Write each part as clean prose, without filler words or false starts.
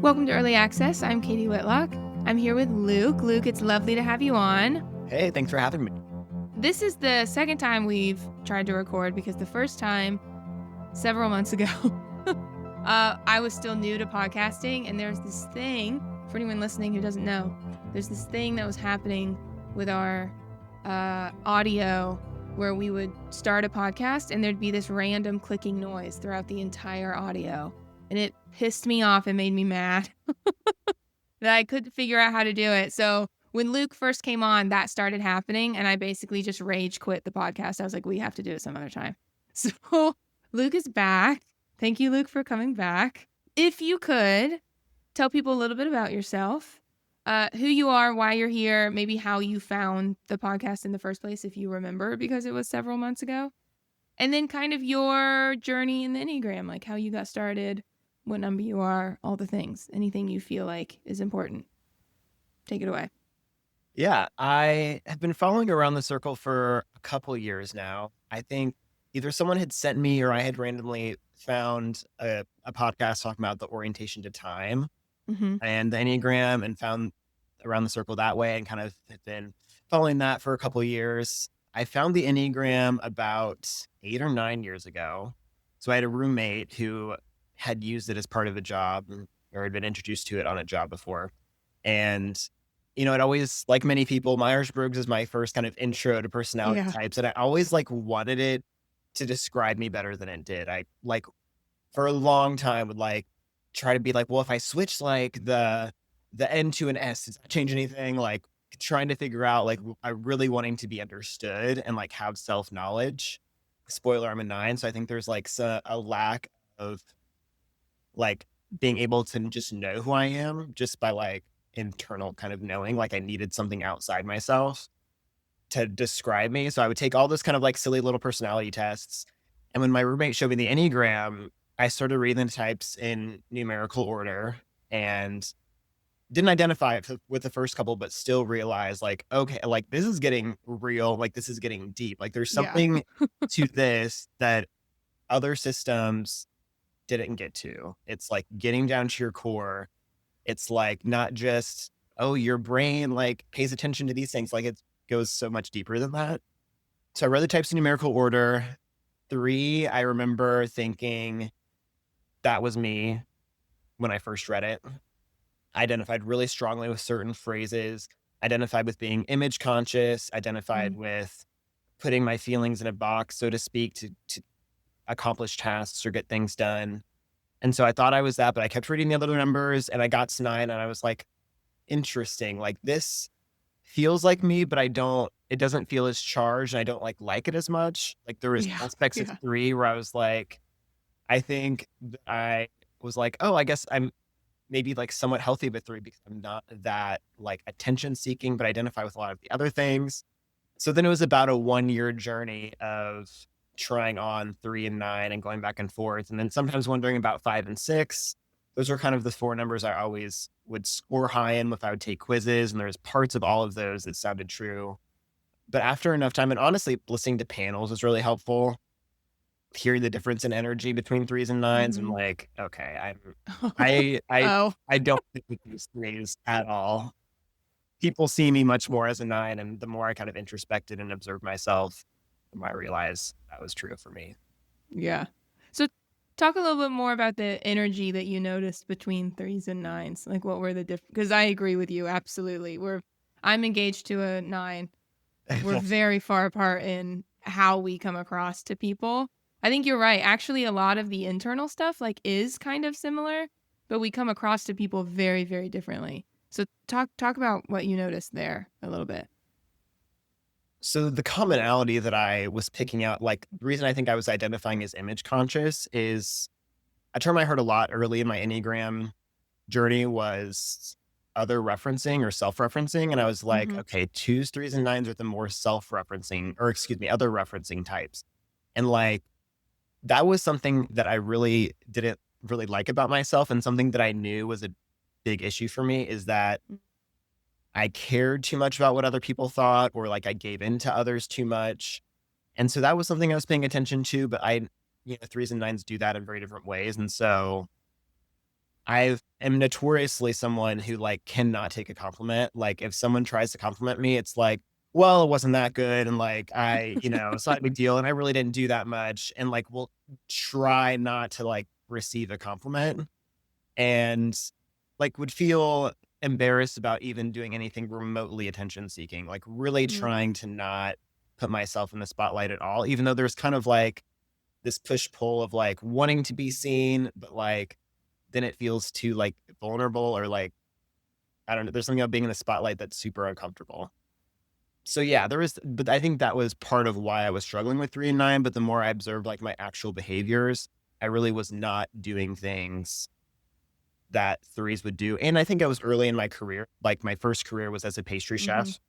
Welcome to Early Access. I'm Katie Whitlock. I'm here with Luke. Luke, it's lovely to have you on. Hey, thanks for having me. This is the second time we've tried to record because the first time, several months ago, I was still new to podcasting, and there's this thing, for anyone listening who doesn't know, there's this thing that was happening with our audio where we would start a podcast and there'd be this random clicking noise throughout the entire audio. And it pissed me off and made me mad that I couldn't figure out how to do it. So when Luke first came on, that started happening, and I basically just rage quit the podcast. I was like, we have to do it some other time. So Luke is back. Thank you, Luke, for coming back. If you could tell people a little bit about yourself, who you are, why you're here, maybe how you found the podcast in the first place, if you remember, because it was several months ago. And then kind of your journey in the Enneagram, like how you got started, what number you are, all the things, anything you feel like is important. Take it away. Yeah, I have been following around the circle for a couple years now. I think either someone had sent me or I had randomly found a podcast talking about the orientation to time and the Enneagram and found around the circle that way and kind of have been following that for a couple years. I found the Enneagram about 8 or 9 years ago. So I had a roommate who had used it as part of a job or had been introduced to it on a job before. And, it always, like many people, Myers-Briggs is my first kind of intro to personality types. And I always wanted it to describe me better than it did. I for a long time would try to be well, if I switch the N to an S, does that change anything? Trying to figure out I really wanting to be understood and have self-knowledge. Spoiler, I'm a 9. So I think there's a lack of being able to just know who I am just by internal kind of knowing. I needed something outside myself to describe me. So I would take all this kind of silly little personality tests. And when my roommate showed me the Enneagram, I started reading the types in numerical order and didn't identify it with the first couple, but still realized okay, this is getting real. This is getting deep. There's something to this that other systems didn't get to. It's getting down to your core. It's not just, oh, your brain pays attention to these things. It goes so much deeper than that. So I read the types in numerical order. 3, I remember thinking that was me when I first read it. I identified really strongly with certain phrases, identified with being image conscious, identified with putting my feelings in a box, so to speak, to accomplish tasks or get things done. And so I thought I was that, but I kept reading the other numbers and I got to 9 and I was interesting. This feels like me, but it doesn't feel as charged and I don't like it as much. There was aspects of 3 where I was I think I was oh, I guess I'm maybe somewhat healthy with 3 because I'm not that attention seeking, but identify with a lot of the other things. So then it was about a 1-year journey of trying on 3 and 9 and going back and forth. And then sometimes wondering about 5 and 6. Those are kind of the 4 numbers I always would score high in if I would take quizzes. And there's parts of all of those that sounded true. But after enough time, and honestly, listening to panels is really helpful. Hearing the difference in energy between 3s and 9s, I'm okay, I don't think with these 3s at all. People see me much more as a 9, and the more I kind of introspected and observed myself, the more I realized that was true for me. Yeah. So talk a little bit more about the energy that you noticed between 3s and 9s. What were the different? Because I agree with you absolutely. I'm engaged to a 9. We're very far apart in how we come across to people. I think you're right. Actually, a lot of the internal stuff is kind of similar, but we come across to people very, very differently. So talk about what you noticed there a little bit. So the commonality that I was picking out, the reason I think I was identifying as image conscious is a term I heard a lot early in my Enneagram journey was other referencing or self-referencing. And I was okay, 2s, 3s, and 9s are the more self-referencing, or other referencing types. And that was something that I really didn't really like about myself. And something that I knew was a big issue for me is that I cared too much about what other people thought, or I gave in to others too much. And so that was something I was paying attention to, but 3s and 9s do that in very different ways. And so I am notoriously someone who like cannot take a compliment. Like if someone tries to compliment me, it's like, well, it wasn't that good. And like, it's not a big deal. And I really didn't do that much. And like, we'll try not to like receive a compliment and like would feel embarrassed about even doing anything remotely attention seeking, like really Mm, trying to not put myself in the spotlight at all, even though there's kind of like this push pull of like wanting to be seen, but like then it feels too like vulnerable or like, I don't know, there's something about being in the spotlight that's super uncomfortable. So yeah, but I think that was part of why I was struggling with 3 and 9. But the more I observed like my actual behaviors, I really was not doing things that threes would do. And I think I was early in my career. Like my first career was as a pastry mm-hmm. chef.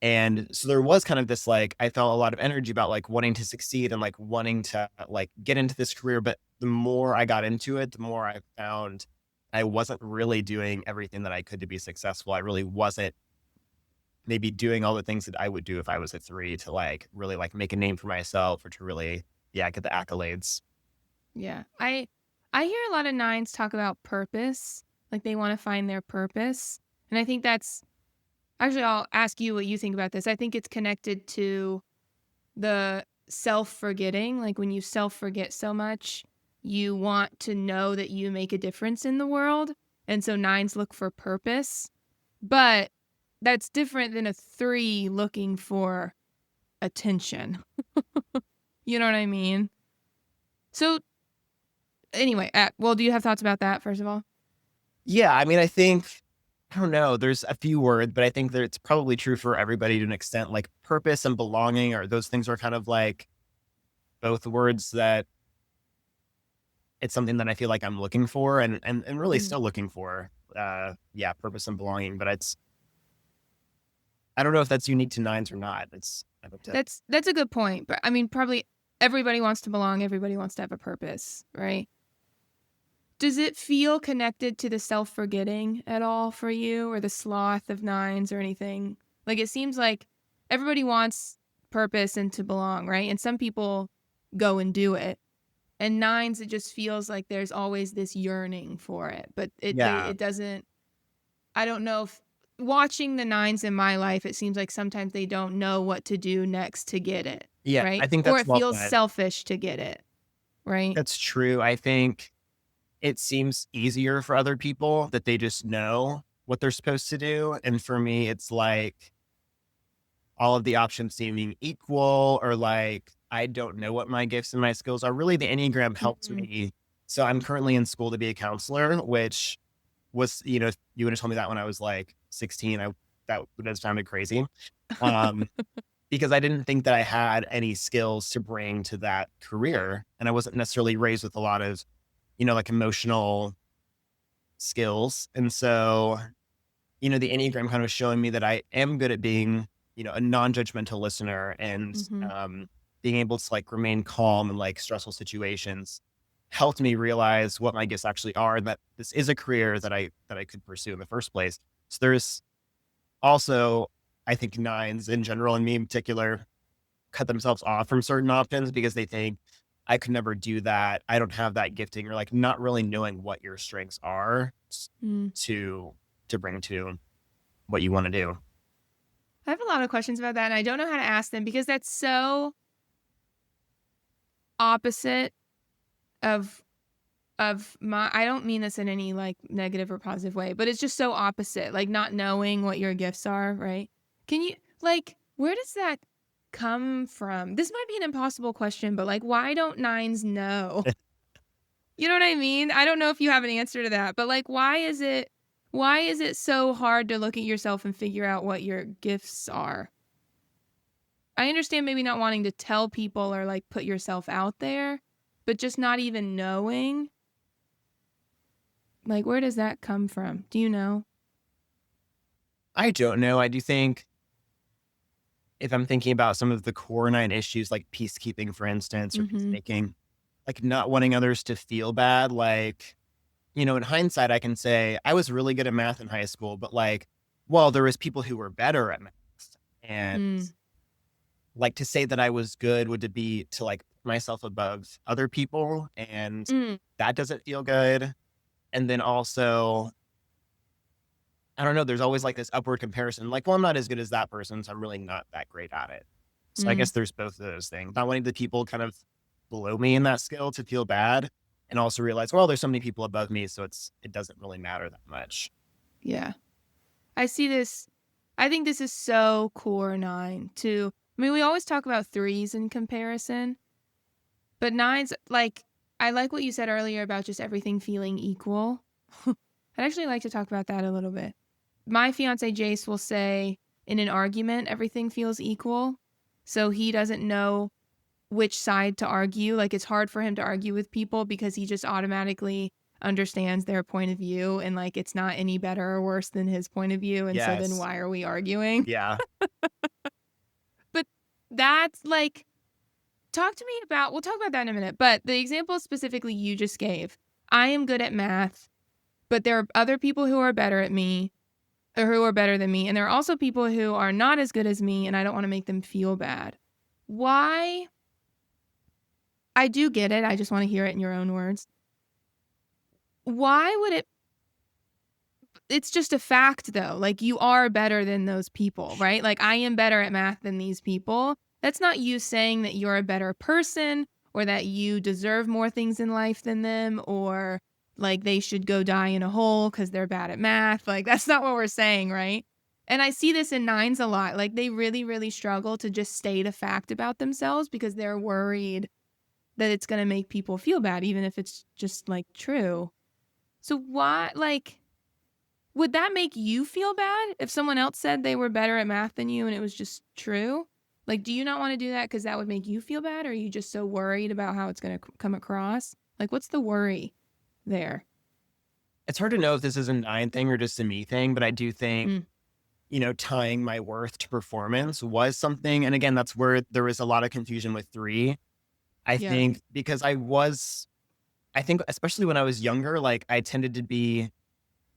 And so there was kind of this like, I felt a lot of energy about like wanting to succeed and like wanting to like get into this career. But the more I got into it, the more I found I wasn't really doing everything that I could to be successful. I really wasn't maybe doing all the things that I would do if I was a three to like really like make a name for myself or to really, yeah, get the accolades. Yeah. I hear a lot of nines talk about purpose, like they want to find their purpose. And I think that's actually I'll ask you what you think about this. I think it's connected to the self-forgetting, like when you self-forget so much, you want to know that you make a difference in the world. And so nines look for purpose. But that's different than a three looking for attention. You know what I mean? So anyway, well, do you have thoughts about that, first of all? Yeah. I mean, I think, I don't know, there's a few words, but I think that it's probably true for everybody to an extent. Like purpose and belonging, or those things are kind of like both words that it's something that I feel like I'm looking for and really Mhm. still looking for. Yeah, purpose and belonging. But I don't know if that's unique to nines or not. I would say. That's a good point. But I mean, probably everybody wants to belong, everybody wants to have a purpose, right? Does it feel connected to the self-forgetting at all for you or the sloth of nines or anything? Like it seems like everybody wants purpose and to belong, right? And some people go and do it. And nines, it just feels like there's always this yearning for it. But Yeah. it doesn't, I don't know if watching the nines in my life, it seems like sometimes they don't know what to do next to get it, Yeah. right? I think Or that's it well feels said. selfish to get it, right? That's true. I think it seems easier for other people that they just know what they're supposed to do. And for me, it's like all of the options seeming equal or like I don't know what my gifts and my skills are. Really, the Enneagram helps Mm-hmm. me. So I'm currently in school to be a counselor, which was, if you would have told me that when I was like 16, that would have sounded crazy. Um, because I didn't think that I had any skills to bring to that career. And I wasn't necessarily raised with a lot of, like emotional skills. And so, the Enneagram kind of showing me that I am good at being, a non-judgmental listener and Mm-hmm. being able to like remain calm in like stressful situations helped me realize what my gifts actually are and that this is a career that I could pursue in the first place. So there's also, I think nines in general and me in particular cut themselves off from certain options because they think I could never do that. I don't have that gifting or like not really knowing what your strengths are Mm. to bring to what you want to do. I have a lot of questions about that, and I don't know how to ask them because that's so opposite of my I don't mean this in any like negative or positive way, but it's just so opposite, like not knowing what your gifts are, right? Can you like where does that come from? This might be an impossible question, but like why don't nines know? You know what I mean? I don't know if you have an answer to that, but like why is it so hard to look at yourself and figure out what your gifts are? I understand maybe not wanting to tell people or like put yourself out there, but just not even knowing. Like, where does that come from? Do you know? I don't know. I do think if I'm thinking about some of the core nine issues like peacekeeping, for instance, or Mm-hmm. peacemaking, like not wanting others to feel bad, like, in hindsight, I can say I was really good at math in high school, but like, well, there was people who were better at math. And Mm. like to say that I was good would be to like put myself above other people. And Mm. that doesn't feel good. And then also, I don't know, there's always like this upward comparison. Like, well, I'm not as good as that person, so I'm really not that great at it. So I Mm, guess there's both of those things. Not wanting the people kind of below me in that skill to feel bad, and also realize, well, there's so many people above me, so it doesn't really matter that much. yeah. I see this. I think this is so core nine too. I mean, we always talk about threes in comparison, but nines, like, I like what you said earlier about just everything feeling equal. I'd actually like to talk about that a little bit. My fiance Jace will say in an argument, everything feels equal. So he doesn't know which side to argue. Like, it's hard for him to argue with people because he just automatically understands their point of view, and like it's not any better or worse than his point of view, and so then Yes. why are we arguing? Yeah. But that's like, talk to me about, we'll talk about that in a minute, but the example specifically you just gave, I am good at math, but there are other people who are better at me, or who are better than me, and there are also people who are not as good as me, and I don't want to make them feel bad. Why? I do get it, I just want to hear it in your own words. Why would it, it's just a fact though. Like, you are better than those people, right? Like, I am better at math than these people. That's not you saying that you're a better person or that you deserve more things in life than them, or like they should go die in a hole because they're bad at math. Like, that's not what we're saying, right? And I see this in nines a lot. Like, they really, really struggle to just state a fact about themselves because they're worried that it's going to make people feel bad, even if it's just like true. So why, like, would that make you feel bad if someone else said they were better at math than you and it was just true? Like, do you not want to do that because that would make you feel bad? Or are you just so worried about how it's going to come across? Like, what's the worry there? It's hard to know if this is a 9 thing or just a me thing, but I do think, Mm, tying my worth to performance was something. And again, that's where there was a lot of confusion with 3. I yeah. think because I think especially when I was younger, like I tended to be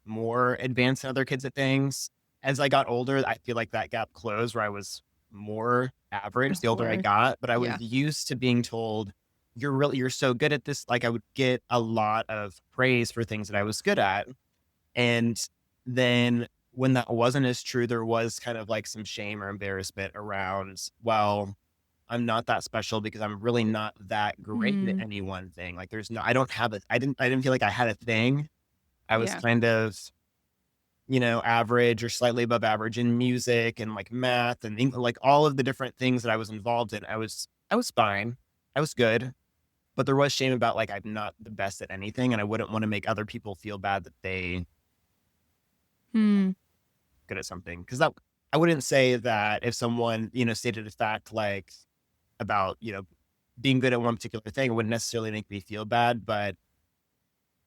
more advanced than other kids at things. As I got older, I feel like that gap closed where I was more average Of the older I course. got, but I was Yeah. used to being told, you're so good at this. Like I would get a lot of praise for things that I was good at. And then when that wasn't as true, there was kind of like some shame or embarrassment around, well, I'm not that special because I'm really not that great at Mm, any one thing. Like there's no, I don't have a, I didn't feel like I had a thing. I was yeah. kind of, average or slightly above average in music and like math and like all of the different things that I was involved in. I was fine. I was good, but there was shame about like, I'm not the best at anything. And I wouldn't want to make other people feel bad that they Hmm. good at something. Cause that, I wouldn't say that if someone, stated a fact like about, being good at one particular thing, it wouldn't necessarily make me feel bad, but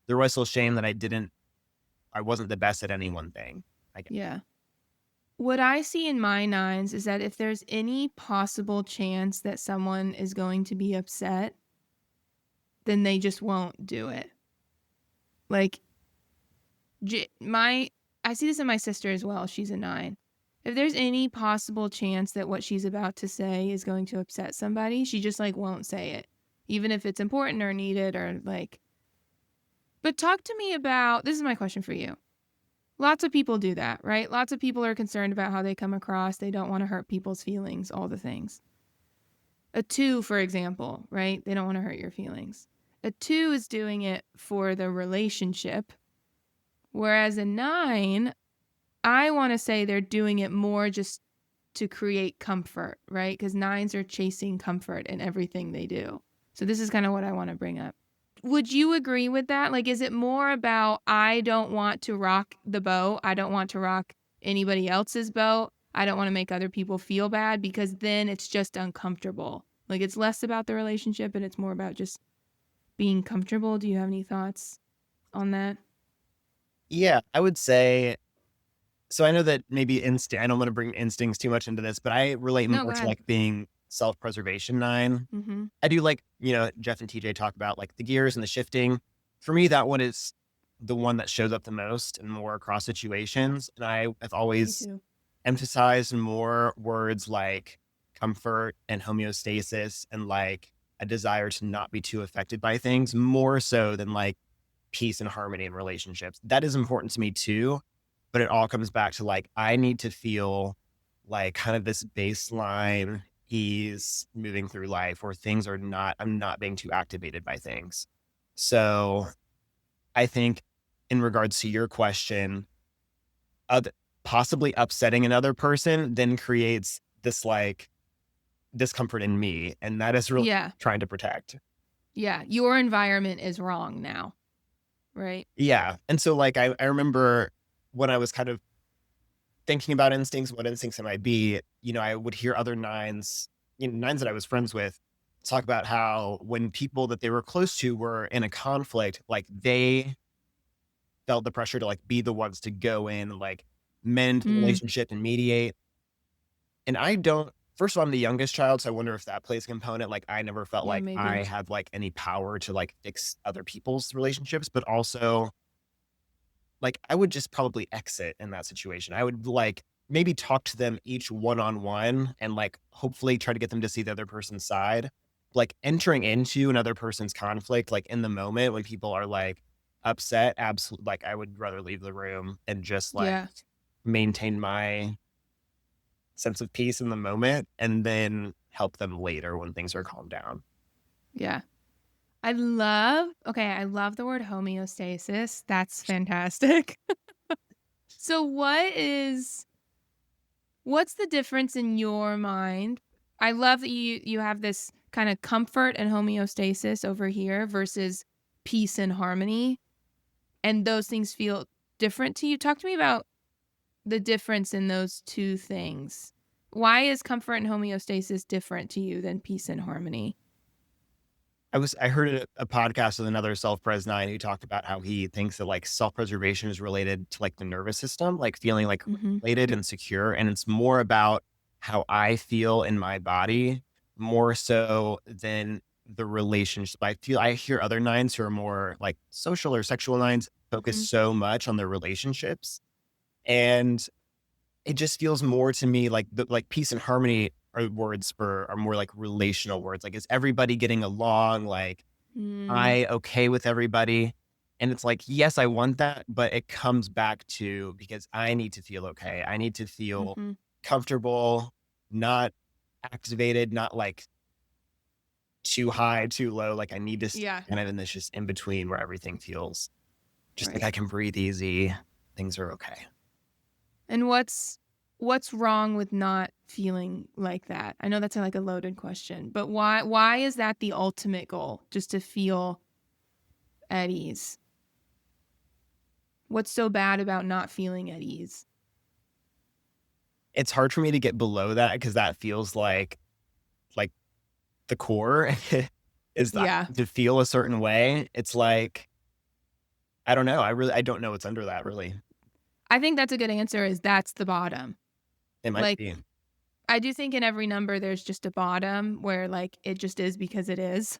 there was still shame that I wasn't the best at any one thing, I guess. Yeah. What I see in my nines is that if there's any possible chance that someone is going to be upset, then they just won't do it. Like, my, I see this in my sister as well. She's a nine. If there's any possible chance that what she's about to say is going to upset somebody, she just like won't say it, even if it's important or needed or like. But talk to me about, this is my question for you. Lots of people do that, right? Lots of people are concerned about how they come across. They don't want to hurt people's feelings, all the things. A two, for example, right? They don't want to hurt your feelings. A two is doing it for the relationship, whereas a nine, I want to say they're doing it more just to create comfort, right? Because nines are chasing comfort in everything they do. So this is kind of what I want to bring up. Would you agree with that? Like, is it more about, I don't want to rock the boat. I don't want to rock anybody else's boat. I don't want to make other people feel bad because then it's just uncomfortable. Like, it's less about the relationship and it's more about just being comfortable. Do you have any thoughts on that? Yeah, I would say so. I know that maybe instinct, I don't want to bring instincts too much into this, but I relate No, more go to ahead. like being self-preservation 9. Mm-hmm. I do like, Jeff and TJ talk about like the gears and the shifting. For me, that one is the one that shows up the most and more across situations. And I have Me always too. emphasized more words like comfort and homeostasis and like a desire to not be too affected by things more so than like peace and harmony in relationships. That is important to me too. But it all comes back to like, I need to feel like kind of this baseline ease moving through life where things are not, I'm not being too activated by things. So I think in regards to your question, of possibly upsetting another person then creates this like discomfort in me. And that is really Yeah. trying to protect. Yeah. Your environment is wrong now. Right. Yeah. And so like I remember when I was kind of thinking about instincts, what instincts it might be, I would hear other nines, nines that I was friends with talk about how when people that they were close to were in a conflict, like they felt the pressure to like be the ones to go in, like mend the Mm. relationship and mediate. And I don't, first of all, I'm the youngest child, so I wonder if that plays a component. Like I never felt Yeah, like I maybe. had like any power to like fix other people's relationships, but also like I would just probably exit in that situation. I would like maybe talk to them each one on one and like hopefully try to get them to see the other person's side. Like entering into another person's conflict, like in the moment when people are like upset, absolutely, like I would rather leave the room and just like Yeah. maintain my sense of peace in the moment and then help them later when things are calmed down. Yeah. I love the word homeostasis. That's fantastic. So what's the difference in your mind? I love that you have this kind of comfort and homeostasis over here versus peace and harmony, and those things feel different to you. Talk to me about the difference in those two things. Why is comfort and homeostasis different to you than peace and harmony? I heard a podcast with another self-pres nine who talked about how he thinks that like self-preservation is related to like the nervous system, like feeling like Mhm. regulated and secure. And it's more about how I feel in my body more so than the relationship. I hear other nines who are more like social or sexual nines focus Mhm. so much on their relationships. And it just feels more to me like like peace and harmony are more like relational words. Like, is everybody getting along? Like, Mm. I okay with everybody? And it's like, yes, I want that, but it comes back to because I need to feel okay. I need to feel Mhm. comfortable, not activated, not like too high, too low. Like I need to stay Yeah. kind of in this just in between where everything feels just like Right. I can breathe easy. Things are okay. And what's wrong with not feeling like that? I know that's like a loaded question, but why is that the ultimate goal? Just to feel at ease. What's so bad about not feeling at ease? It's hard for me to get below that because that feels like the core is that Yeah. to feel a certain way. It's like, I don't know. I don't know what's under that really. I think that's a good answer is that's the bottom. It might Like be. I do think in every number there's just a bottom where like it just is because it is,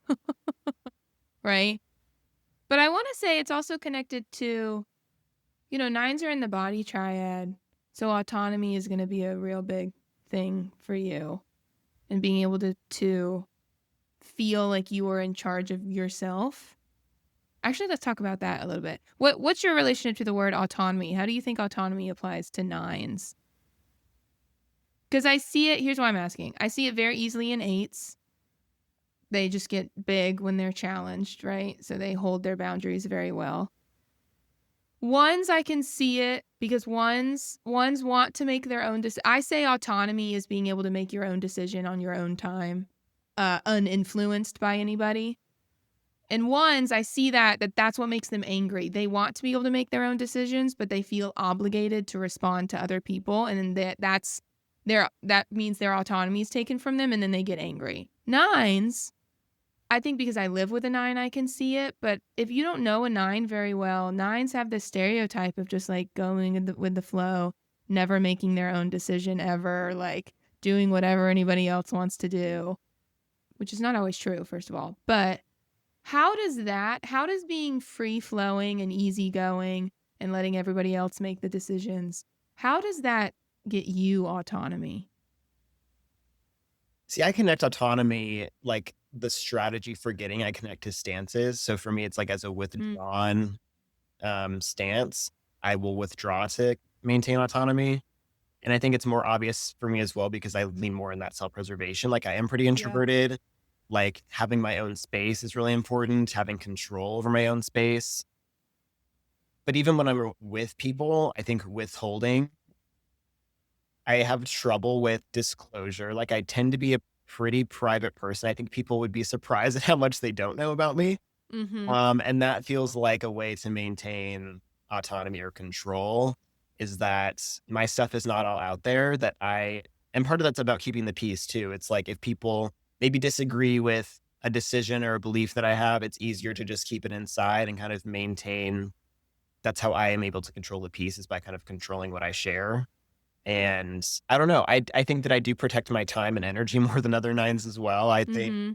right? But I want to say it's also connected to, nines are in the body triad. So autonomy is going to be a real big thing for you and being able to feel like you are in charge of yourself. Actually, let's talk about that a little bit. What's your relationship to the word autonomy? How do you think autonomy applies to nines? Because I see it, here's why I'm asking. I see it very easily in eights. They just get big when they're challenged, right? So they hold their boundaries very well. Ones, I can see it because ones want to make their own decision. I say autonomy is being able to make your own decision on your own time, uninfluenced by anybody. And ones, I see that's what makes them angry. They want to be able to make their own decisions, but they feel obligated to respond to other people, and that means their autonomy is taken from them, and then they get angry. Nines, I think because I live with a nine, I can see it. But if you don't know a nine very well, nines have this stereotype of just like going with the flow, never making their own decision ever, like doing whatever anybody else wants to do, which is not always true, first of all. But how does being free flowing and easygoing and letting everybody else make the decisions, how does that get you autonomy? See, I connect autonomy like the strategy for getting I connect to stances. So for me, it's like as a Mm, withdrawn stance, I will withdraw to maintain autonomy. And I think it's more obvious for me as well because I lean more in that self-preservation. Like I am pretty yeah. introverted. Like having my own space is really important, having control over my own space. But even when I'm with people, I think withholding, I have trouble with disclosure. Like I tend to be a pretty private person. I think people would be surprised at how much they don't know about me. Mm-hmm. And that feels like a way to maintain autonomy or control is that my stuff is not all out there and part of that's about keeping the peace too. It's like if people maybe disagree with a decision or a belief that I have, it's easier to just keep it inside and kind of maintain. That's how I am able to control the peace is by kind of controlling what I share. And I don't know. I think that I do protect my time and energy more than other nines as well. I think Mm-hmm.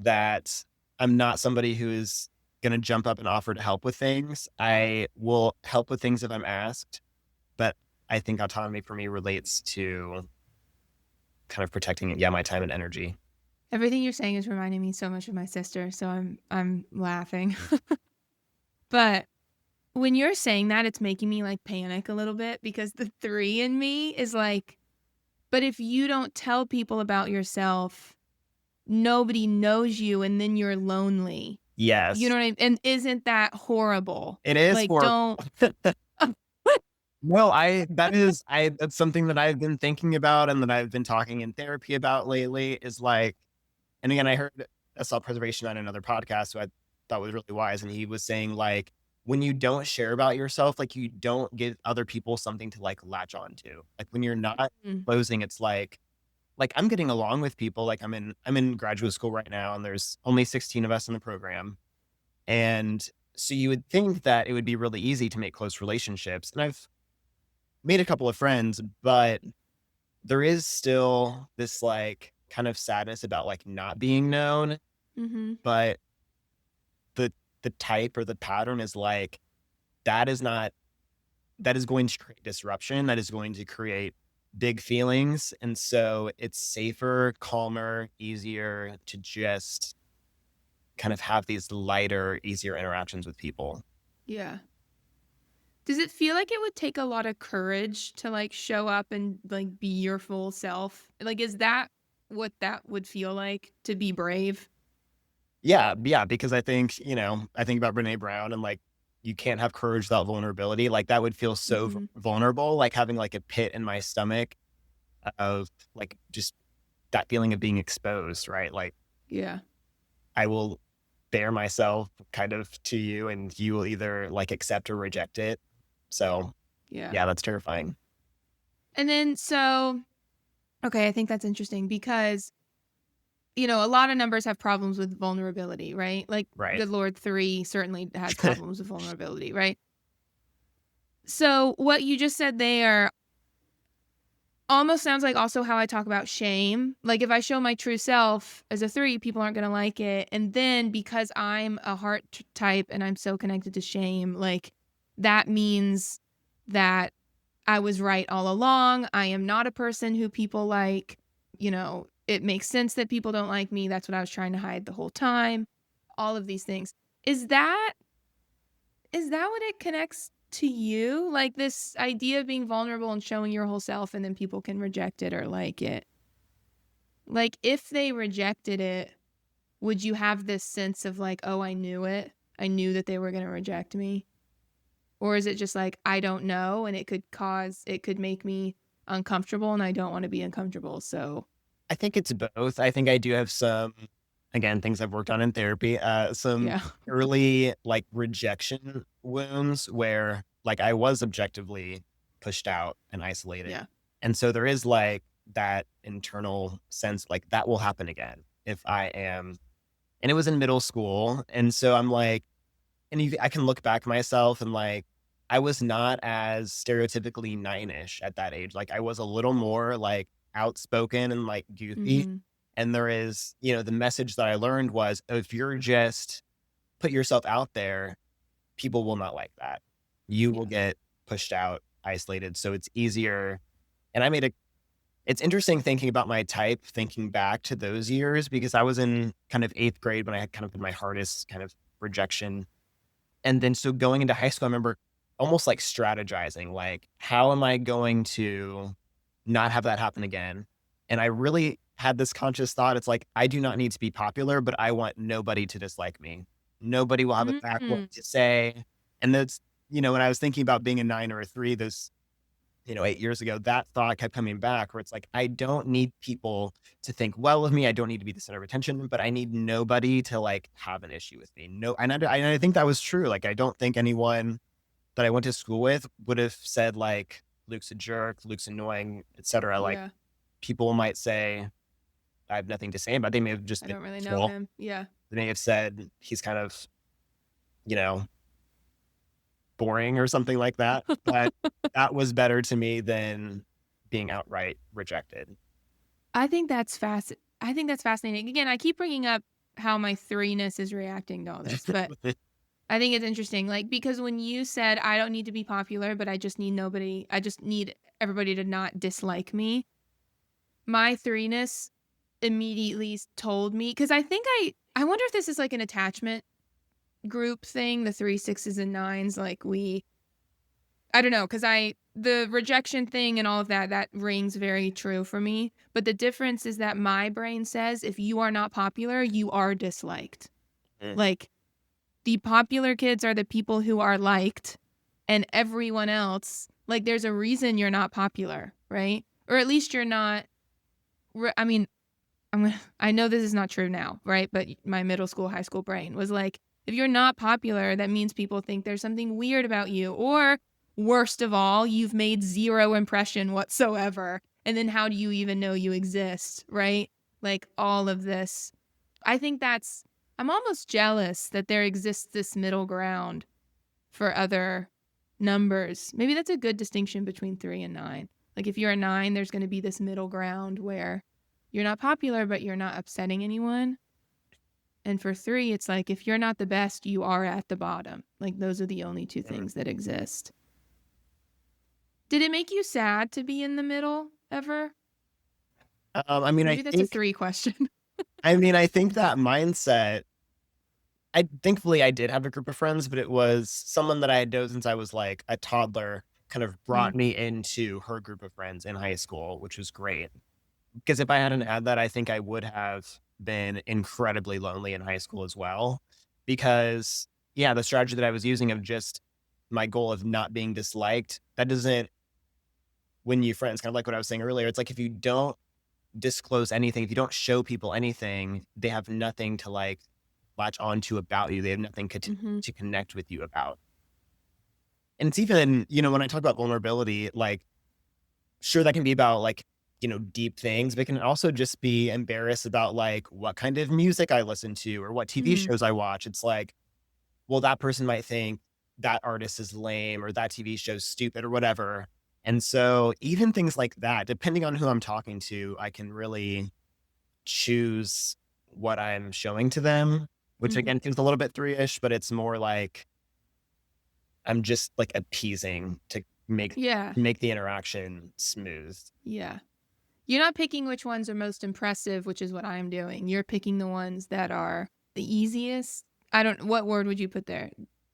that I'm not somebody who is going to jump up and offer to help with things. I will help with things if I'm asked, but I think autonomy for me relates to kind of protecting, yeah, my time and energy. Everything you're saying is reminding me so much of my sister, so I'm laughing. But when you're saying that, it's making me like panic a little bit because the 3 in me is like, but if you don't tell people about yourself, nobody knows you and then you're lonely. You know Yes, what I mean? And isn't that horrible? it is Like, for, don't. well, that's something that I've been thinking about and that I've been talking in therapy about lately is like, and again, I heard a self-preservation on another podcast who I thought was really wise. And he was saying like, when you don't share about yourself, like you don't give other people something to like latch on to. Like when you're not Mm, closing, it's like I'm getting along with people. Like I'm in graduate school right now and there's only 16 of us in the program. And so you would think that it would be really easy to make close relationships. And I've made a couple of friends, but there is still this like kind of sadness about like not being known. mm-hmm. But the the type or the pattern is like that is not that is going to create disruption, that is going to create big feelings. And so it's safer, calmer, easier to just kind of have these lighter, easier interactions with people. Yeah. Does it feel like it would take a lot of courage to like show up and like be your full self? Like, is that what that would feel like to be brave? Yeah, yeah, because I think, I think about Brene Brown and like you can't have courage without vulnerability. Like that would feel so Mm-hmm. vulnerable, like having like a pit in my stomach of like just that feeling of being exposed, right? Like Yeah. I will bare myself kind of to you and you will either like accept or reject it. So Yeah. yeah, that's terrifying. And then, so, okay, I think that's interesting because, a lot of numbers have problems with vulnerability, right? Like Right. the Lord 3 certainly has problems with vulnerability, right? So, what you just said there almost sounds like also how I talk about shame. Like if I show my true self as a 3, people aren't going to like it. And then because I'm a heart type and I'm so connected to shame, like that means that I was right all along. I am not a person who people like. It makes sense that people don't like me. That's what I was trying to hide the whole time. All of these things. Is that what it connects to you? Like this idea of being vulnerable and showing your whole self and then people can reject it or like it. Like if they rejected it, would you have this sense of like, oh, I knew it. I knew that they were going to reject me? Or is it just like, I don't know and it could make me uncomfortable and I don't want to be uncomfortable. So, I think it's both. I think I do have some, again, things I've worked on in therapy, some yeah. early like rejection wounds where like I was objectively pushed out and isolated. Yeah. And so there is like that internal sense like that will happen again if I am, and it was in middle school. And so I'm like, I can look back myself and like, I was not as stereotypically nine-ish at that age. Like I was a little more like outspoken and like goofy. Mhm. And there is, the message that I learned was if you're just put yourself out there, people will not like that. You will Yeah. get pushed out, isolated. So it's easier. And I made It's interesting thinking about my type, thinking back to those years, because I was in kind of 8th grade when I had kind of my hardest kind of rejection. And then so going into high school, I remember almost like strategizing, like, how am I going to not have that happen again? And I really had this conscious thought. It's like, I do not need to be popular, but I want nobody to dislike me. Nobody will have a bad word Mm, to say. And that's, when I was thinking about being a 9 or a 3, those 8 years ago, that thought kept coming back where it's like, I don't need people to think well of me. I don't need to be the center of attention, but I need nobody to like have an issue with me. No, and I think that was true. Like, I don't think anyone that I went to school with would have said like, Luke's a jerk, Luke's annoying, etc. Like, yeah. people might say, I have nothing to say about it. They may have just I been don't really know neutral. him. Yeah. They may have said he's kind of, you know, boring or something like that. But that was better to me than being outright rejected. I think that's fascinating. Again, I keep bringing up how my threeness is reacting to all this, but I think it's interesting. Like, because when you said, I don't need to be popular, but I just need everybody to not dislike me, my threeness immediately told me, because I wonder if this is like an attachment group thing, the 3, 6s, and 9s. Like, I don't know, because the rejection thing and all of that rings very true for me. But the difference is that my brain says if you are not popular, you are disliked. Mm, Like, the popular kids are the people who are liked, and everyone else, like, there's a reason you're not popular, right? Or at least you're not. I mean, I know this is not true now, right? But my middle school, high school brain was like, if you're not popular, that means people think there's something weird about you. Or worst of all, you've made zero impression whatsoever. And then how do you even know you exist, right? Like, all of this. I'm almost jealous that there exists this middle ground for other numbers. Maybe that's a good distinction between 3 and 9. Like, if you're a 9, there's going to be this middle ground where you're not popular, but you're not upsetting anyone. And for 3, it's like, if you're not the best, you are at the bottom. Like, those are the only two mm. things that exist. Did it make you sad to be in the middle ever? I mean, Maybe that's a 3 question. I think that mindset, thankfully I did have a group of friends, but it was someone that I had known since I was like a toddler, kind of Mm, brought me into her group of friends in high school, which was great. Because if I hadn't had that, I think I would have been incredibly lonely in high school as well. Because, yeah, the strategy that I was using of just my goal of not being disliked, that doesn't win you friends. Kind of like what I was saying earlier. It's like, if you don't disclose anything, if you don't show people anything, they have nothing to like latch onto about you. They have nothing mm-hmm. to connect with you about. And it's even, when I talk about vulnerability, like, sure, that can be about like, deep things, but it can also just be embarrassed about like what kind of music I listen to or what TV Mm, shows I watch. It's like, well, that person might think that artist is lame or that TV show's stupid or whatever. And so even things like that, depending on who I'm talking to, I can really choose what I'm showing to them, which mm-hmm. again seems a little bit 3-ish, but it's more like I'm just like appeasing to make Yeah. make the interaction smooth. Yeah. You're not picking which ones are most impressive, which is what I'm doing. You're picking the ones that are the easiest. What word would you put there?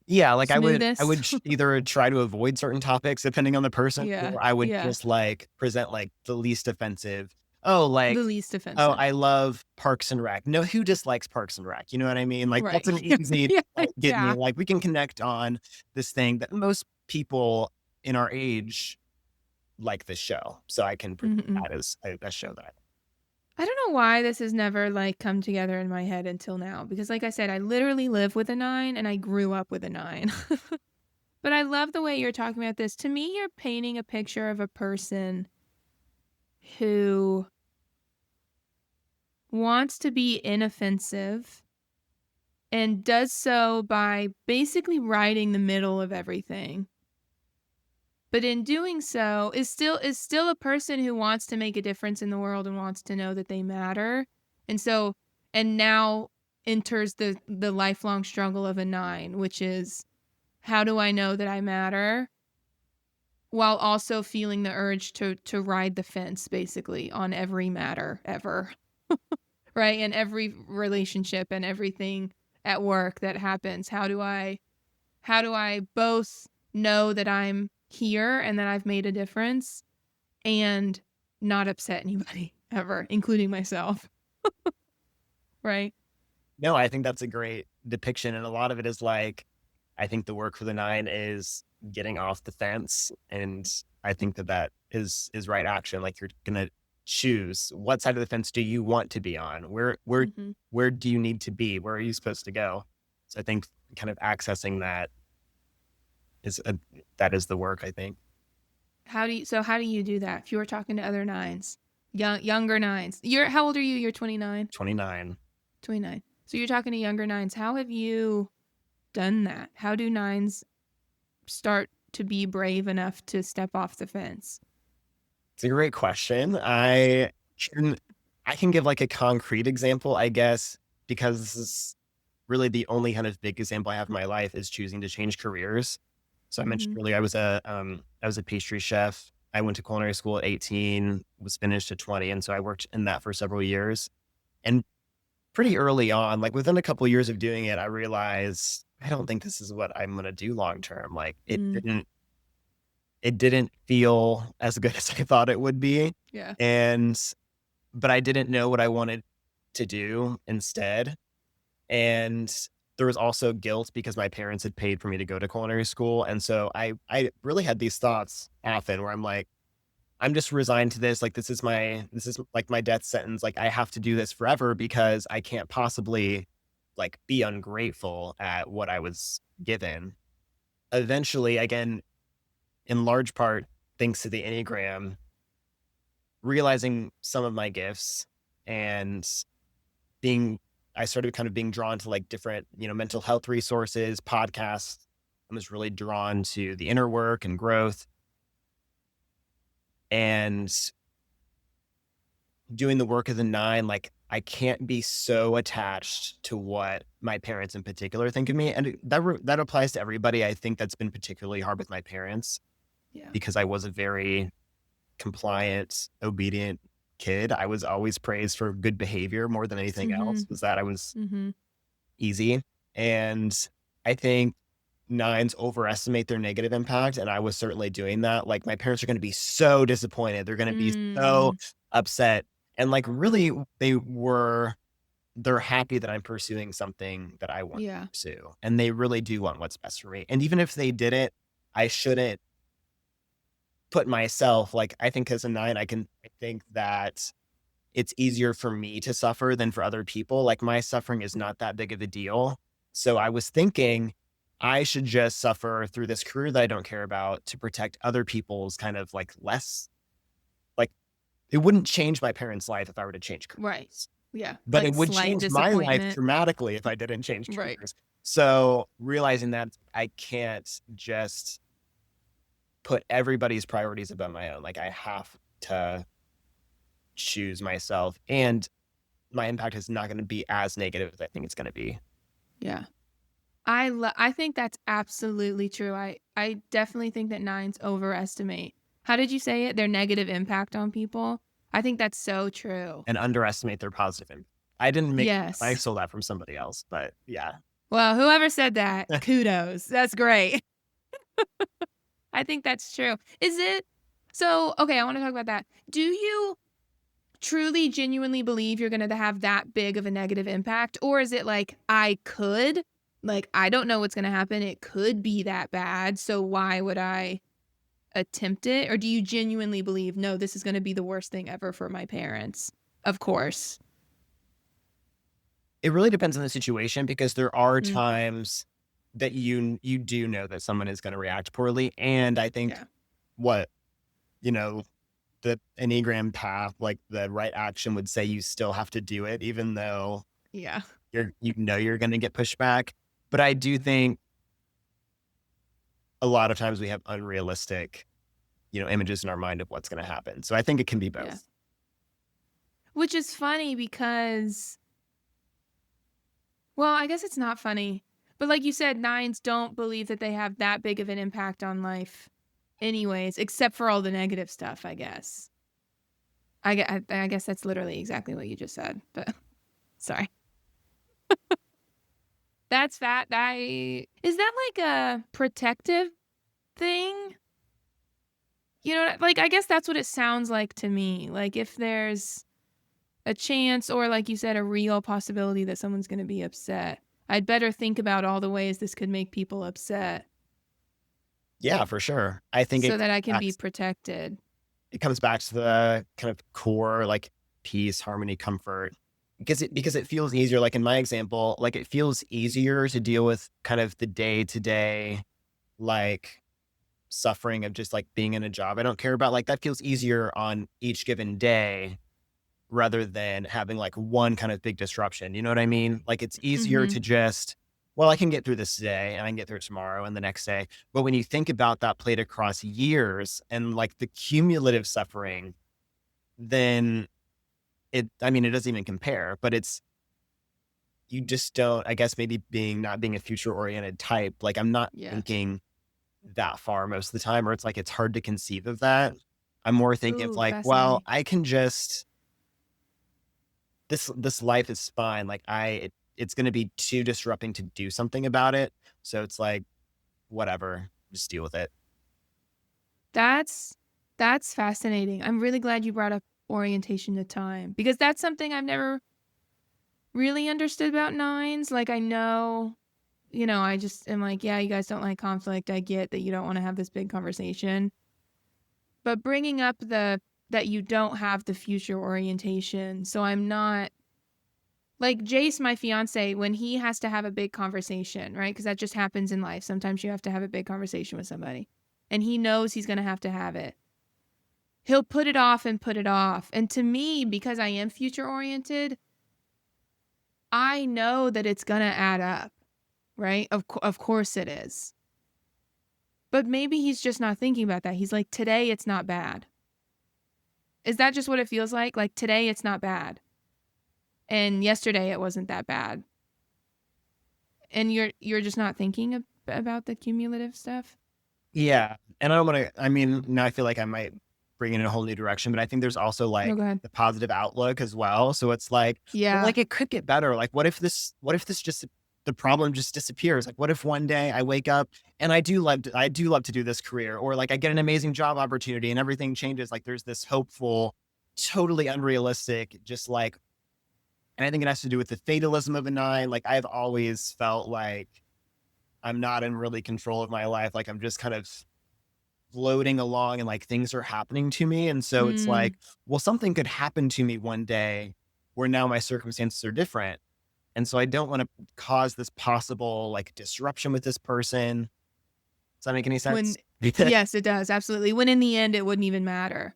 Yeah, like I would Smoothest? either try to avoid certain topics depending on the person, Yeah. or I would Yeah. just like present like the least offensive. Oh, like, The least oh, offensive. I love Parks and Rec. No, who dislikes Parks and Rec? You know what I mean? Like, Right. that's an easy Yeah. like, get me. Yeah. Like, we can connect on this thing that most people in our age like this show, so I can present Mm-mm. that as a show that I don't know why this has never like come together in my head until now. Because like I said, I literally live with a 9 and I grew up with a 9. But I love the way you're talking about this. To me, you're painting a picture of a person who wants to be inoffensive and does so by basically riding the middle of everything. But in doing so is still a person who wants to make a difference in the world and wants to know that they matter. And now enters the lifelong struggle of a 9, which is, how do I know that I matter? while also feeling the urge to ride the fence basically on every matter ever, right? And every relationship and everything at work that happens. How do I both know that I'm here and that I've made a difference and not upset anybody ever, including myself, right? No, I think that's a great depiction. And a lot of it is like, I think the work for the nine is getting off the fence. And I think that is right action. Like you're going to choose what side of the fence do you want to be on? Hmm. Where do you need to be? Where are you supposed to go? So I think kind of accessing that is that is the work, I think. How do you do that? If you were talking to other nines, younger nines, how old are you? You're 29. 29. 29. So you're talking to younger nines. How have you done that? How do nines start to be brave enough to step off the fence? It's a great question. Can I can give like a concrete example, I guess, because this is really the only kind of big example I have in my life is choosing to change careers. So I mentioned Hmm. earlier I was a pastry chef. I went to culinary school at 18, was finished at 20, and so I worked in that for several years. And pretty early on, like within a couple of years of doing it, I realized I don't think this is what I'm going to do long term. Like Mm, it didn't feel as good as I thought it would be. yeah. And but I didn't know what I wanted to do instead. And there was also guilt because my parents had paid for me to go to culinary school. And so I really had these thoughts often where I'm like, I'm just resigned to this. Like this is like my death sentence. Like I have to do this forever because I can't possibly like be ungrateful at what I was given. Eventually, again, in large part, thanks to the Enneagram, realizing some of my gifts and being I started kind of being drawn to like different, mental health resources, podcasts. I was really drawn to the inner work and growth and doing the work of the nine. Like I can't be so attached to what my parents in particular think of me. And that applies to everybody. I think that's been particularly hard with my parents Yeah. because I was a very compliant, obedient kid. I was always praised for good behavior more than anything Mm-hmm. else, was that I was Mm-hmm. easy. And I think nines overestimate their negative impact. And I was certainly doing that. Like my parents are going to be so disappointed. They're going to be so Mm, upset. And like really they're happy that I'm pursuing something that I want to yeah. pursue. And they really do want what's best for me. And even if they didn't, I shouldn't put myself like I think as a nine, I think that it's easier for me to suffer than for other people. Like my suffering is not that big of a deal. So I was thinking I should just suffer through this career that I don't care about to protect other people's kind of like less like it wouldn't change my parents' life if I were to change Right. careers, Yeah. but it Like would slight change my life disappointment. dramatically if I didn't change Right. careers. So realizing that I can't just put everybody's priorities above my own. Like I have to choose myself and my impact is not going to be as negative as I think it's going to be. Yeah. I think that's absolutely true. I definitely think that nines overestimate. How did you say it? Their negative impact on people. I think that's so true. And underestimate their positive impact. I didn't make I Yes. stole that from somebody else, but yeah. Well, whoever said that, kudos. That's great. I think that's true. Is it so? Okay, I want to talk about that. Do you truly, genuinely believe you're going to have that big of a negative impact? Or is it like, I don't know what's going to happen. It could be that bad. So why would I attempt it? Or do you genuinely believe, no, this is going to be the worst thing ever for my parents? Of course. It really depends on the situation because there are Mm, times that you do know that someone is going to react poorly. And I think yeah. what, you know, the Enneagram path, like the right action would say you still have to do it, even though Yeah. you're going to get pushed back. But I do think a lot of times we have unrealistic, images in our mind of what's going to happen. So I think it can be Yeah. both. Which is funny because, well, I guess it's not funny. But like you said, nines don't believe that they have that big of an impact on life. anyways, except for all the negative stuff, I guess. I guess that's literally exactly what you just said, but sorry. That's fat. Is that like a protective thing? Like, I guess that's what it sounds like to me. Like, if there's a chance or, like you said, a real possibility that someone's going to be upset, I'd better think about all the ways this could make people upset Yeah, for sure. I think so that I can be protected. it comes back to the kind of core, like, peace, harmony, comfort, because it feels easier. Like in my example, like, it feels easier to deal with kind of the day to day, like, suffering of just like being in a job I don't care about. Like, that feels easier on each given day rather than having like one kind of big disruption. You know what I mean? Like, it's easier Mhm. to just, well, I can get through this today and I can get through it tomorrow and the next day. But when you think about that played across years and like the cumulative suffering, then I mean, it doesn't even compare, but you just don't, I guess maybe not being a future oriented type. Like, I'm not Yeah. thinking that far most of the time, or it's like, it's hard to conceive of that. I'm more thinking of Ooh, like, well, fascinating. I can just, this life is fine. Like, it's going to be too disrupting to do something about it. So it's like, whatever, just deal with it. That's that's fascinating. I'm really glad you brought up orientation to time because that's something I've never really understood about nines. Like, I know, I just am like, yeah, you guys don't like conflict. I get that you don't want to have this big conversation. But bringing up that you don't have the future orientation. So I'm not like Jace, my fiance, when he has to have a big conversation, right? Because that just happens in life. Sometimes you have to have a big conversation with somebody and he knows he's going to have it. He'll put it off and put it off. And to me, because I am future oriented, I know that it's going to add up, right? Of course it is. But maybe he's just not thinking about that. He's like, today it's not bad. Is that just what it feels like? Like, today it's not bad. And yesterday it wasn't that bad. And you're just not thinking about the cumulative stuff? Yeah. And I don't want to, I mean, now I feel like I might bring it in a whole new direction, but I think there's also No, like go ahead. the positive outlook as well. So it's like, well, Yeah. like, it could get better. Like, what if this just, the problem just disappears? Like, what if one day I wake up and I do love to do this career, or like I get an amazing job opportunity and everything changes. Like, there's this hopeful, totally unrealistic, just like, and I think it has to do with the fatalism of a nine. Like, I've always felt like I'm not in really control of my life. Like, I'm just kind of floating along and like things are happening to me. And so it's like, Mm. well, something could happen to me one day where now my circumstances are different. And so I don't want to cause this possible like disruption with this person. Does that make any When sense? yes, it does. Absolutely. When in the end it wouldn't even matter.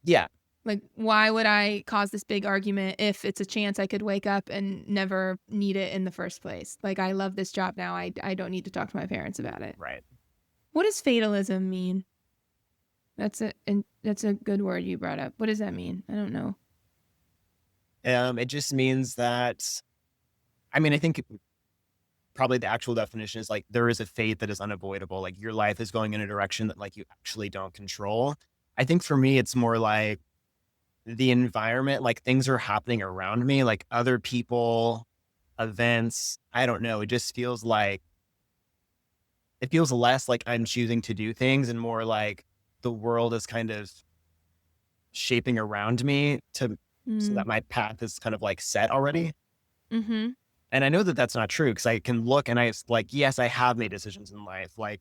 Yeah. Like, why would I cause this big argument if it's a chance I could wake up and never need it in the first place? Like, I love this job now. I don't need to talk to my parents about it. Right. What does fatalism mean? That's a good word you brought up. What does that mean? I don't know. It just means that, I mean, I think probably the actual definition is like, there is a fate that is unavoidable. Like, your life is going in a direction that like you actually don't control. I think for me, it's more like the environment, like things are happening around me, like other people, events. I don't know. It just feels like, it feels less like I'm choosing to do things and more like the world is kind of shaping around me so Mm. that my path is kind of like set already. Mm-hmm. And I know that that's not true because I can look and like, yes, I have made decisions in life. Like,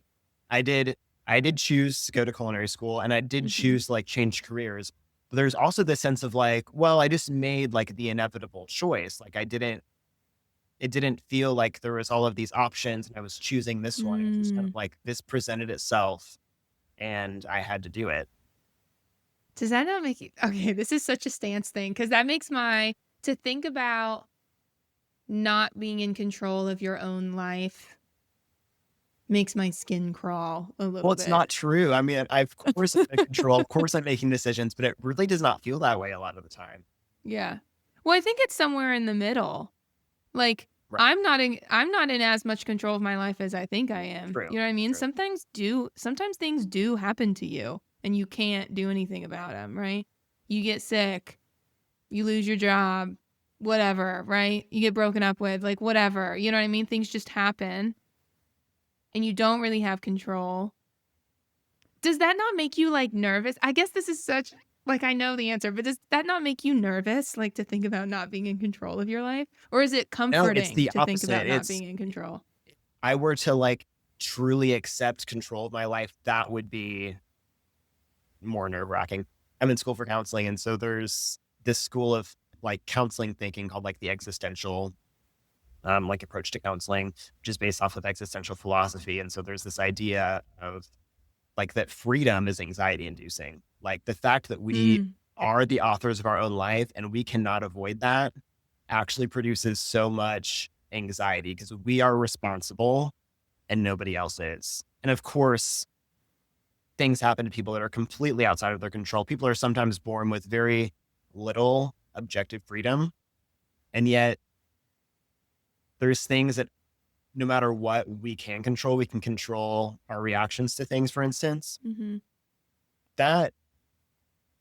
I did, I did choose to go to culinary school and I did Mm-hmm. choose to like change careers. But there's also this sense of like, well, I just made like the inevitable choice. Like, it didn't feel like there was all of these options and I was choosing this one. It was kind Mm. of like this presented itself and I had to do it. Does that not make you okay? This is such a stance thing because that makes to think about not being in control of your own life makes my skin crawl a Well, little it's bit. not true. I mean, of course I'm in control. Of course I'm making decisions, but it really does not feel that way a lot of the time. Yeah. Well, I think it's somewhere in the middle. Like, Right. I'm not in as much control of my life as I think I am. True. You know what I mean? True. Sometimes things do happen to you and you can't do anything about them, right? You get sick, you lose your job, whatever, right? You get broken up with, like whatever. You know what I mean? Things just happen and you don't really have control. Does that not make you like nervous? I guess this is such like I know the answer, but does that not make you nervous like to think about not being in control of your life? Or is it No, it's comforting the to think opposite. about not It's being in control? I were to like truly accept control of my life, that would be more nerve wracking. I'm in school for counseling, and so there's this school of like counseling thinking called like the existential like approach to counseling, which is based off of existential philosophy. And so there's this idea of like that freedom is anxiety inducing. Like the fact that we Mm, are the authors of our own life and we cannot avoid that actually produces so much anxiety because we are responsible and nobody else is. And of course, things happen to people that are completely outside of their control. People are sometimes born with very little objective freedom. And yet there's things that no matter what we can control our reactions to things, for instance. hmm That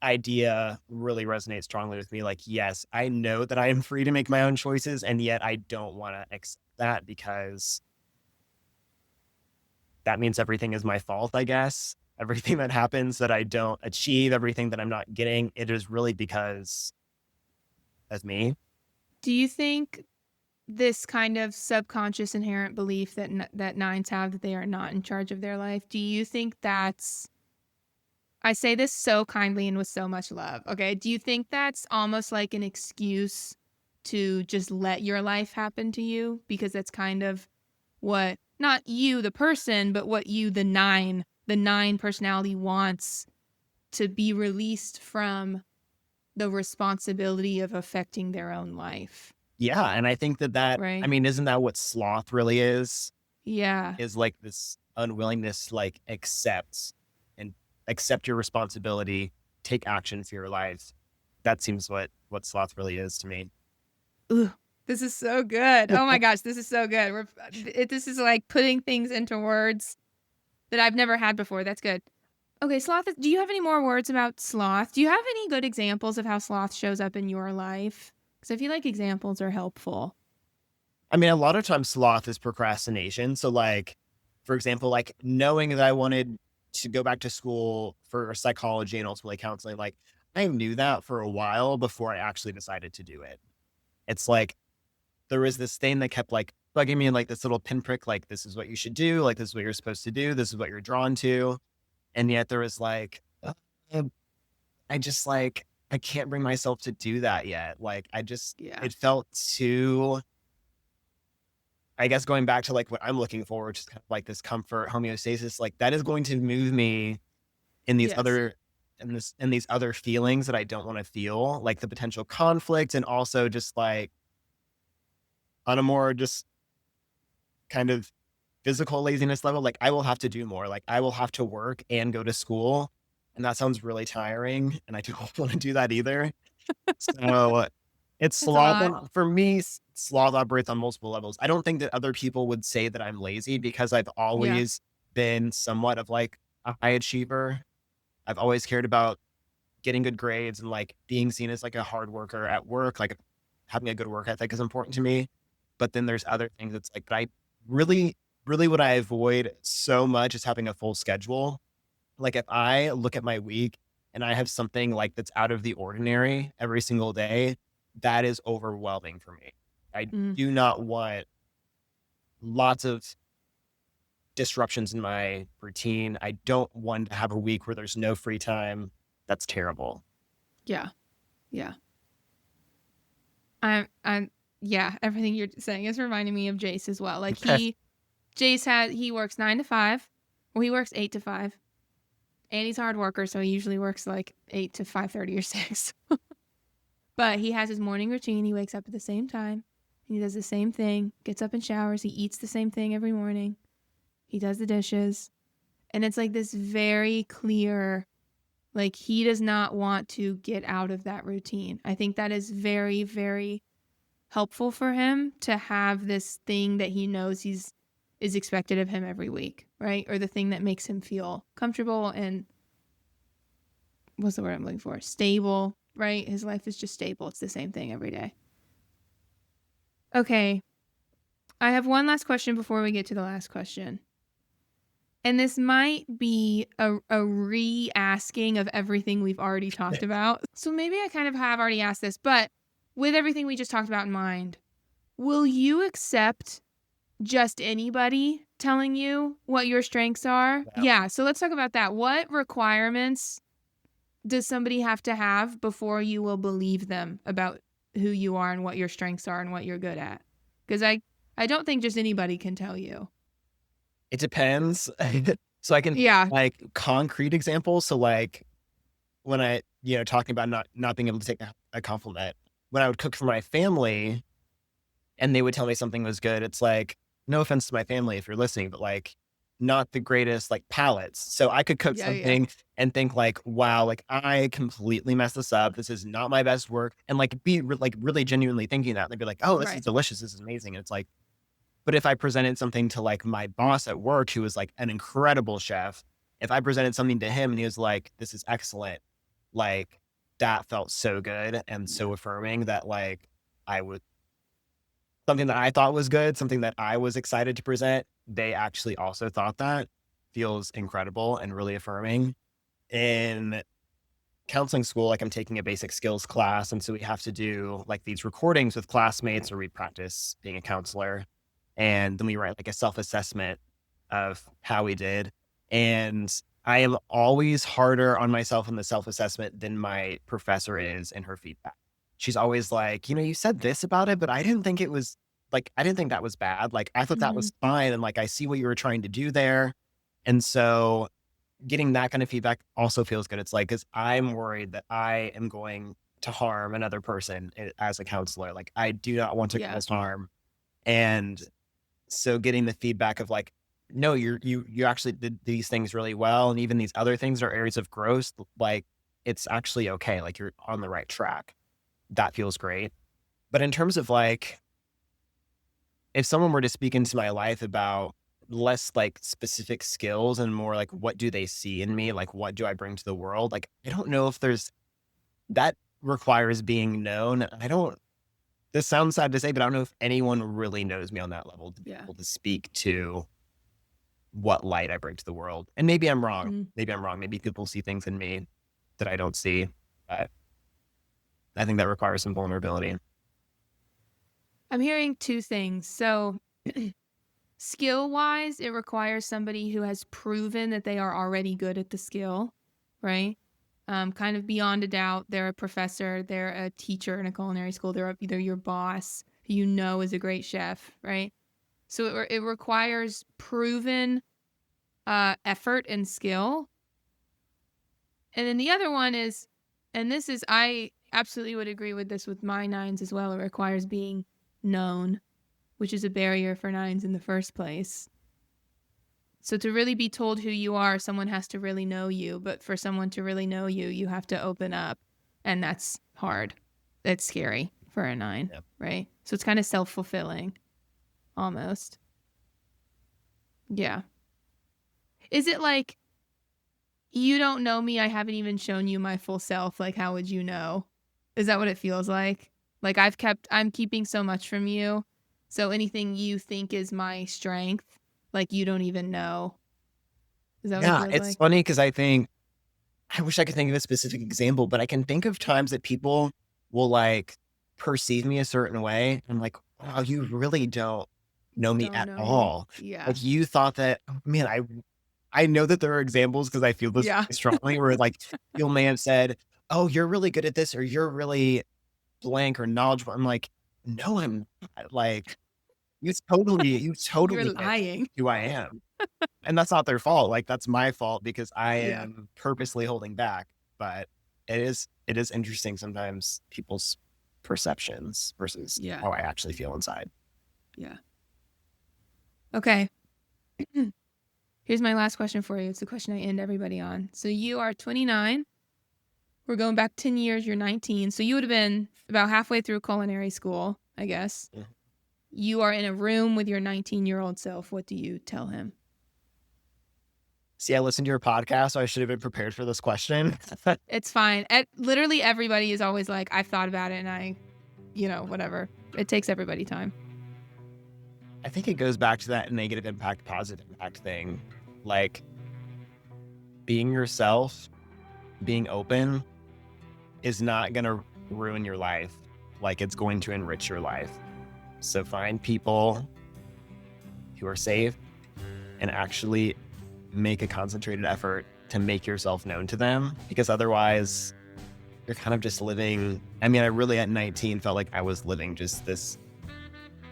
idea really resonates strongly with me. Like, yes, I know that I am free to make my own choices, and yet I don't want to accept that because that means everything is my fault, I guess. Everything that happens that I don't achieve, everything that I'm not getting, it is really because of me. Do you think this kind of subconscious inherent belief that nines have that they are not in charge of their life, do you think that's I say this so kindly and with so much love, okay? Do you think that's almost like an excuse to just let your life happen to you because that's kind of what not you the person, but what you the nine personality wants to be released from the responsibility of affecting their own life, Yeah. And I think I right? mean, isn't that what sloth really Yeah. is like this unwillingness to like and accept your responsibility, take action for your life. That seems what sloth really is to me. Ugh, this is so good. Oh my gosh, this is so good. This is like putting things into words that I've never had before. That's good. Okay, sloth. Do you have any more words about sloth? Do you have any good examples of how sloth shows up in your life? Because I feel like examples are helpful. I mean, a lot of times sloth is procrastination. So like, for example, like knowing that I wanted to go back to school for psychology and ultimately counseling, like I knew that for a while before I actually decided to do it. It's like there was this thing that kept like bugging me and like this little pinprick, like this is what you should do, like this is what you're supposed to do, this is what you're drawn to. And yet there was like, uh, I just like, I can't bring myself to do that yet. Like Yeah. it felt too, I guess going back to like what I'm looking for, which is kind of like this comfort homeostasis, like that is going to move me in these Yes. other in these other feelings that I don't want to feel, like the potential conflict and also just like on a more just kind of physical laziness level, like I will have to do more. Like I will have to work and go to school. And that sounds really tiring. And I don't want to do that either. So it's That's a sloth. lot. And for me, sloth operates on multiple levels. I don't think that other people would say that I'm lazy because I've Yeah. always been somewhat of like a high achiever. I've always cared about getting good grades and like being seen as like a hard worker at work, like having a good work ethic is important to me. But then there's other things that's like, I really, really what I avoid so much is having a full schedule. Like if I look at my week and I have something like that's out of the ordinary every single day, that is overwhelming for me. I Mm, do not want lots of disruptions in my routine. I don't want to have a week where there's no free time. That's terrible. yeah. Yeah. I'm yeah, everything you're saying is reminding me of Jace as well. Like he works 9 to 5, or he works 8 to 5, and he's a hard worker, so he usually works like 8 to 5:30 or 6. But he has his morning routine. He wakes up at the same time. And he does the same thing. Gets up and showers. He eats the same thing every morning. He does the dishes, and it's like this very clear. Like he does not want to get out of that routine. I think that is very, very helpful for him to have this thing that he knows is expected of him every week, right? Or the thing that makes him feel comfortable and what's the word I'm looking for? Stable, right? His life is just stable. It's the same thing every day. Okay. I have one last question before we get to the last question. And this might be a re-asking of everything we've already talked about. So maybe I kind of have already asked this, but with everything we just talked about in mind, will you accept just anybody telling you what your strengths are? Wow. Yeah. So let's talk about that. What requirements does somebody have to have before you will believe them about who you are and what your strengths are and what you're good at? Because I don't think just anybody can tell you. It depends. So I can Yeah. like concrete examples. So like when I, talking about not being able to take a compliment, when I would cook for my family and they would tell me something was good, it's like, no offense to my family if you're listening, but like not the greatest like palates. So I could cook Yeah. something and think like, wow, like I completely messed this up. This is not my best work. And like be like really genuinely thinking that. They'd be like, oh, this is Right. delicious. This is amazing. And it's like, but if I presented something to like my boss at work, who was like an incredible chef, if I presented something to him and he was like, this is excellent, like that felt so good and so affirming that like I would, something that I thought was good, something that I was excited to present, they actually also thought that feels incredible and really affirming. In counseling school, like I'm taking a basic skills class. And so we have to do like these recordings with classmates or we practice being a counselor. And then we write like a self-assessment of how we did. And I am always harder on myself in the self-assessment than my professor is in her feedback. She's always like, you said this about it, but I didn't think it was like, I didn't think that was bad. Like, I thought that was fine. And like, I see what you were trying to do there. And so getting that kind of feedback also feels good. It's like, cause I'm worried that I am going to harm another person as a counselor. Like, I do not want to cause harm. And so getting the feedback of like, no, you actually did these things really well. And even these other things are areas of growth. Like it's actually okay. Like you're on the right track. That feels great. But in terms of like, if someone were to speak into my life about less like specific skills and more like, what do they see in me? Like, what do I bring to the world? Like, I don't know if that requires being known. This sounds sad to say, but I don't know if anyone really knows me on that level to be able to speak to what light I bring to the world. And maybe I'm wrong. Maybe I'm wrong. Maybe people see things in me that I don't see. But I think that requires some vulnerability. I'm hearing two things. So skill-wise, it requires somebody who has proven that they are already good at the skill, right? Kind of beyond a doubt, they're a professor, they're a teacher in a culinary school, they're either your boss, who you know is a great chef, right? So it requires proven effort and skill. And then the other one is, and this is, I absolutely would agree with this with my nines as well, it requires being known, which is a barrier for nines in the first place. So to really be told who you are, someone has to really know you. But for someone to really know you, you have to open up. And that's hard. That's scary for a nine, right? So it's kind of self-fulfilling, almost. Yeah. Is it like, you don't know me, I haven't even shown you my full self, like how would you know? Is that what it feels like? Like I'm keeping so much from you. So anything you think is my strength, like you don't even know. Is that what it feels It's like? funny because I wish I could think of a specific example, but I can think of times that people will like perceive me a certain way. I'm like, wow, you really don't know me at all. Yeah. Like you thought that, oh, man, I know that there are examples because I feel this strongly where like you may have said, oh, you're really good at this or you're really blank or knowledgeable. I'm like, no, I'm not. Like you You're totally get lying. who I am. And that's not their fault. Like that's my fault because I Yeah. am purposely holding back. But it is interesting sometimes people's perceptions versus how I actually feel inside. Yeah. Okay. Here's my last question for you. It's the question I end everybody on. So you are 29. We're going back 10 years. You're 19. So you would have been about halfway through culinary school. I guess. Mhm. You are in a room with your 19-year-old self. What do you tell him? See, I listened to your podcast, so I should have been prepared for this question. It's fine. Literally everybody is always like, I've thought about it and whatever. It takes everybody time. I think it goes back to that negative impact, positive impact thing. Like, being yourself, being open is not going to ruin your life. Like, it's going to enrich your life. So find people who are safe and actually make a concentrated effort to make yourself known to them, because otherwise you're kind of just living. I mean, I really at 19 felt like I was living just this,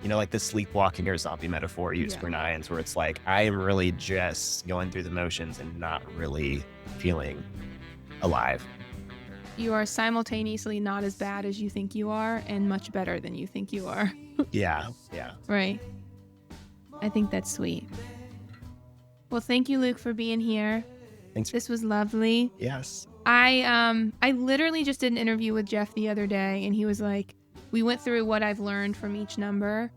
like the sleepwalking or zombie metaphor used for nines, where it's like, I am really just going through the motions and not really feeling alive. You are simultaneously not as bad as you think you are and much better than you think you are. Yeah. Right. I think that's sweet. Well, thank you, Luke, for being here. Thanks. This was lovely. Yes. I literally just did an interview with Jeff the other day, and he was like, we went through what I've learned from each number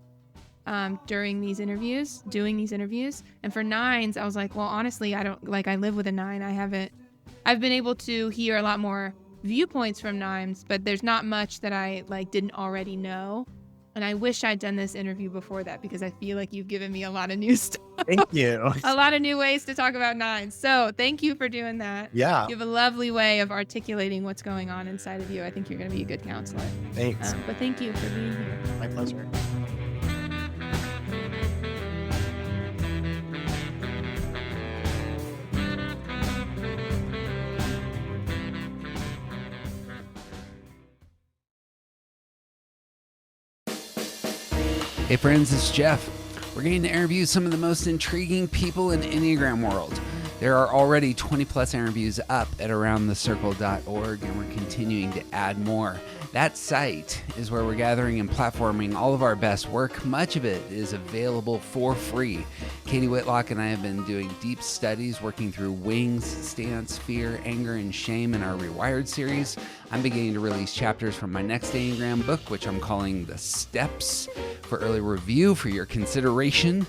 doing these interviews. And for nines, I was like, well, honestly, I live with a 9. I've been able to hear a lot more viewpoints from nines, but there's not much that I didn't already know. And I wish I'd done this interview before that, because I feel like you've given me a lot of new stuff. Thank you. A lot of new ways to talk about nines. So thank you for doing that. Yeah. You have a lovely way of articulating what's going on inside of you. I think you're going to be a good counselor. Thanks. But thank you for being here. My pleasure. Hey friends, it's Jeff. We're getting to interview some of the most intriguing people in the Enneagram world. There are already 20 plus interviews up at aroundthecircle.org, and we're continuing to add more. That site is where we're gathering and platforming all of our best work. Much of it is available for free. Katie Whitlock and I have been doing deep studies working through wings, stance, fear, anger, and shame in our Rewired series. I'm beginning to release chapters from my next Enneagram book, which I'm calling The Steps, for early review for your consideration.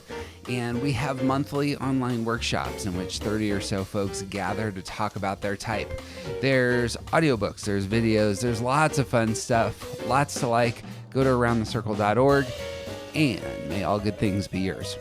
And we have monthly online workshops in which 30 or so folks gather to talk about their type. There's audiobooks, there's videos, there's lots of fun stuff, lots to like. Go to aroundthecircle.org, and may all good things be yours.